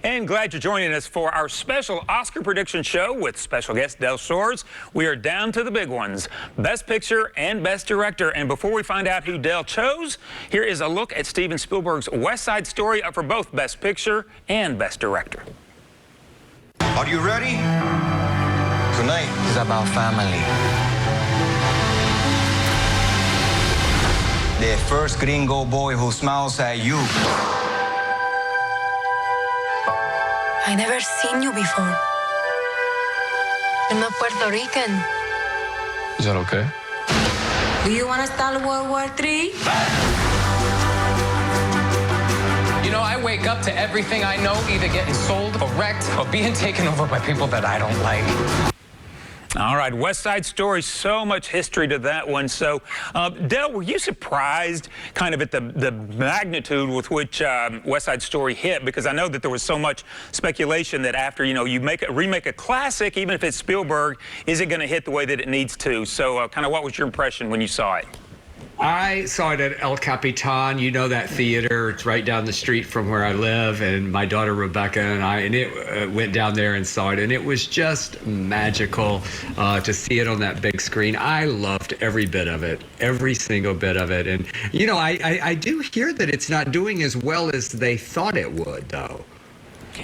And glad you're joining us for our special Oscar prediction show with special guest Del Shores. We are down to the big ones, Best Picture and Best Director. And before we find out who Del chose, here is a look at Steven Spielberg's West Side Story, up for both Best Picture and Best Director. Are you ready? Tonight is about family. The first gringo boy who smiles at you. I never seen you before. I'm not Puerto Rican. Is that okay? Do you want to start World War III? You know, I wake up to everything I know either getting sold or wrecked or being taken over by people that I don't like. All right, West Side Story, so much history to that one. So, Del, were you surprised kind of at the magnitude with which West Side Story hit? Because I know that there was so much speculation that after, you remake a classic, even if it's Spielberg, is it going to hit the way that it needs to? So, kind of what was your impression when you saw it? I saw it at El Capitan. You know that theater. It's right down the street from where I live. And my daughter Rebecca and it went down there and saw it. And it was just magical to see it on that big screen. I loved every bit of it, every single bit of it. And, you know, I do hear that it's not doing as well as they thought it would, though.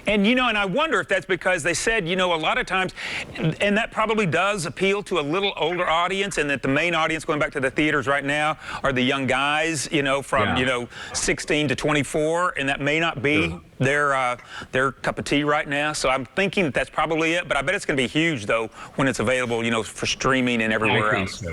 And, you know, and I wonder if that's because they said, you know, a lot of times, and that probably does appeal to a little older audience, and that the main audience going back to the theaters right now are the young guys, you know, from, 16 to 24, and that may not be their cup of tea right now. So I'm thinking that that's probably it, but I bet it's going to be huge, though, when it's available, you know, for streaming and everywhere else.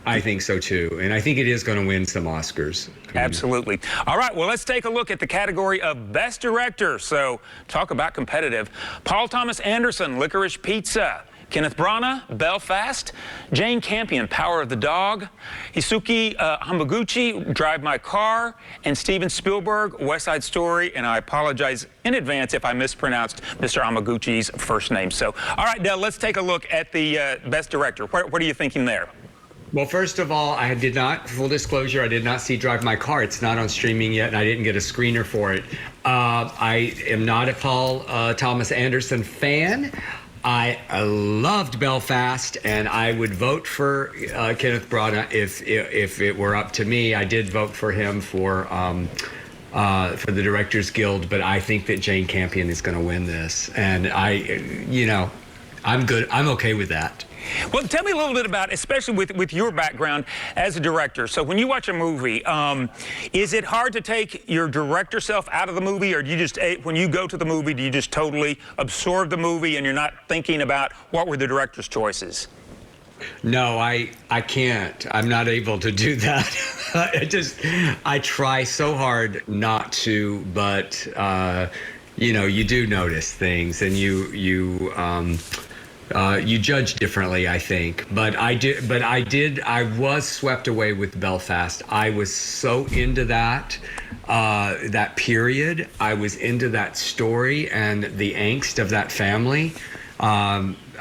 I think so, too. And I think it is going to win some Oscars. Absolutely. All right, well, let's take a look at the category of Best Director. So talk about competitive. Paul Thomas Anderson, Licorice Pizza. Kenneth Branagh, Belfast. Jane Campion, Power of the Dog. Hisuke Hamaguchi, Drive My Car. And Steven Spielberg, West Side Story. And I apologize in advance if I mispronounced Mr. Hamaguchi's first name. So, all right, Del, let's take a look at the Best Director. What are you thinking there? Well, first of all, I did not, full disclosure, I did not see Drive My Car. It's not on streaming yet, and I didn't get a screener for it. I am not a Paul Thomas Anderson fan. I loved Belfast, and I would vote for Kenneth Branagh if it were up to me. I did vote for him for the Directors Guild, but I think that Jane Campion is going to win this, and I'm good. I'm okay with that. Well, tell me a little bit about, especially with your background as a director. So when you watch a movie, is it hard to take your director self out of the movie, or do you just, when you go to the movie, do you just totally absorb the movie and you're not thinking about what were the director's choices? No, I can't. I'm not able to do that. I try so hard not to, but you do notice things, and you judge differently, I think. But I was swept away with Belfast. I was so into that period. I was into that story and the angst of that family.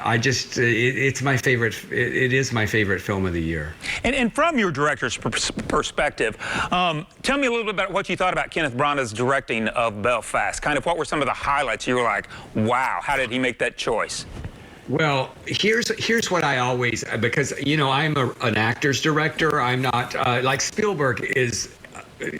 It's my favorite. It is my favorite film of the year. And from your director's perspective, tell me a little bit about what you thought about Kenneth Branagh's directing of Belfast. Kind of what were some of the highlights you were like, wow, how did he make that choice? Well, here's what I always, because, I'm an actor's director. I'm not, like Spielberg is,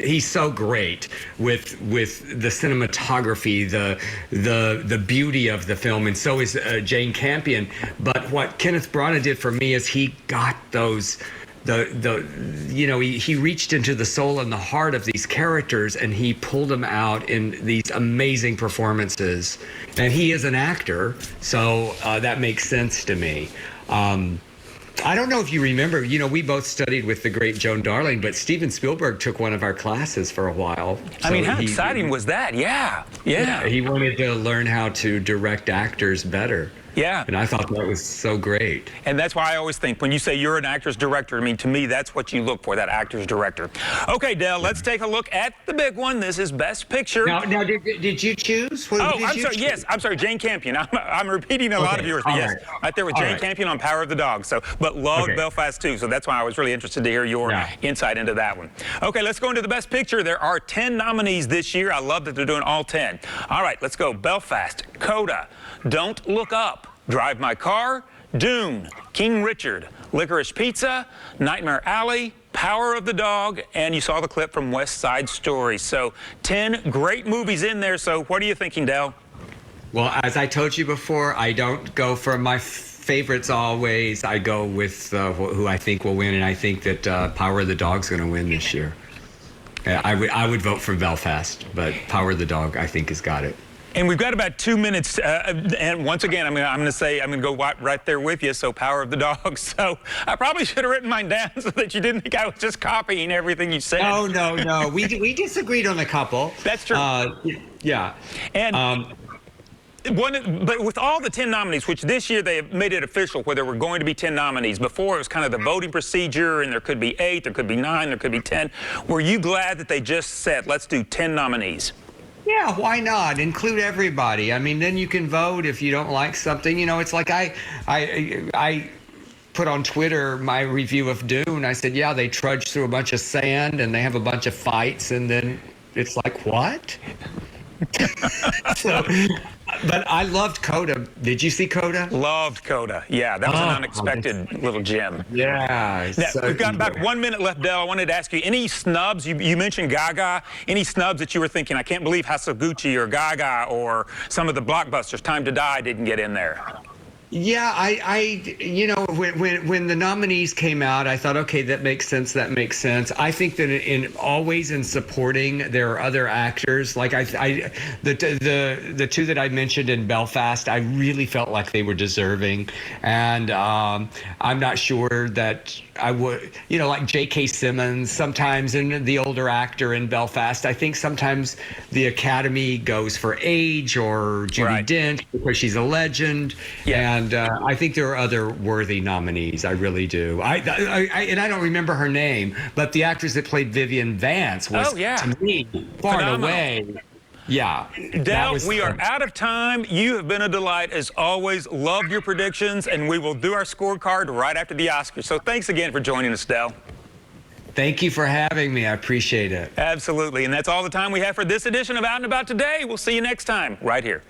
he's so great with the cinematography, the beauty of the film, and so is Jane Campion. But what Kenneth Branagh did for me is he got those, he reached into the soul and the heart of these characters, and he pulled them out in these amazing performances. And he is an actor, so that makes sense to me. I don't know if you remember, we both studied with the great Joan Darling, but Steven Spielberg took one of our classes for a while. I mean, how exciting was that? Yeah. He wanted to learn how to direct actors better. Yeah. And I thought that was so great. And that's why I always think when you say you're an actor's director, I mean, to me, that's what you look for, that actor's director. Okay, Del, let's take a look at the big one. This is Best Picture. Now did you choose? What, Oh, I'm sorry. Yes, I'm sorry. Jane Campion. I'm repeating a lot of yours, but yes, right there with Jane Campion on Power of the Dog. So, but loved Belfast too. So that's why I was really interested to hear your insight into that one. Okay, let's go into the Best Picture. There are 10 nominees this year. I love that they're doing all 10. All right, let's go. Belfast, Coda, Don't Look Up, Drive My Car, Dune, King Richard, Licorice Pizza, Nightmare Alley, Power of the Dog, and you saw the clip from West Side Story. So 10 great movies in there. So what are you thinking, Del? Well, as I told you before, I don't go for my favorites always. I go with who I think will win, and I think that Power of the Dog's going to win this year. I would vote for Belfast, but Power of the Dog, I think, has got it. And we've got about 2 minutes, and once again, I'm going to go right there with you. So, Power of the Dog. So, I probably should have written mine down so that you didn't think I was just copying everything you said. Oh no, we disagreed on a couple. That's true. Yeah, and. But with all the 10 nominees, which this year they have made it official where there were going to be 10 nominees. Before, it was kind of the voting procedure, and there could be 8, there could be 9, there could be 10. Were you glad that they just said, let's do 10 nominees? Yeah, why not? Include everybody. I mean, then you can vote if you don't like something. You know, it's like I put on Twitter my review of Dune. I said, yeah, they trudge through a bunch of sand, and they have a bunch of fights, and then it's like, what? So, but I loved Coda. Did you see Coda? Loved Coda. Yeah, that was an unexpected little gem. Yeah. Now, we've got about 1 minute left, Del. I wanted to ask you, any snubs? You mentioned Gaga. Any snubs that you were thinking, I can't believe Hasaguchi or Gaga or some of the blockbusters, Time to Die, didn't get in there? Yeah, you know, when the nominees came out, I thought, okay, that makes sense. That makes sense. I think that always in supporting, there are other actors. Like the two that I mentioned in Belfast, I really felt like they were deserving, and I'm not sure that I would, you know, like J.K. Simmons. Sometimes in the older actor in Belfast, I think sometimes the Academy goes for age or Judi Dench because she's a legend. Yeah. And I think there are other worthy nominees. I really do. And I don't remember her name, but the actress that played Vivian Vance was, to me, far and away. Yeah. Del, we are out of time. You have been a delight as always. Loved your predictions, and we will do our scorecard right after the Oscars. So thanks again for joining us, Del. Thank you for having me. I appreciate it. Absolutely. And that's all the time we have for this edition of Out and About Today. We'll see you next time right here.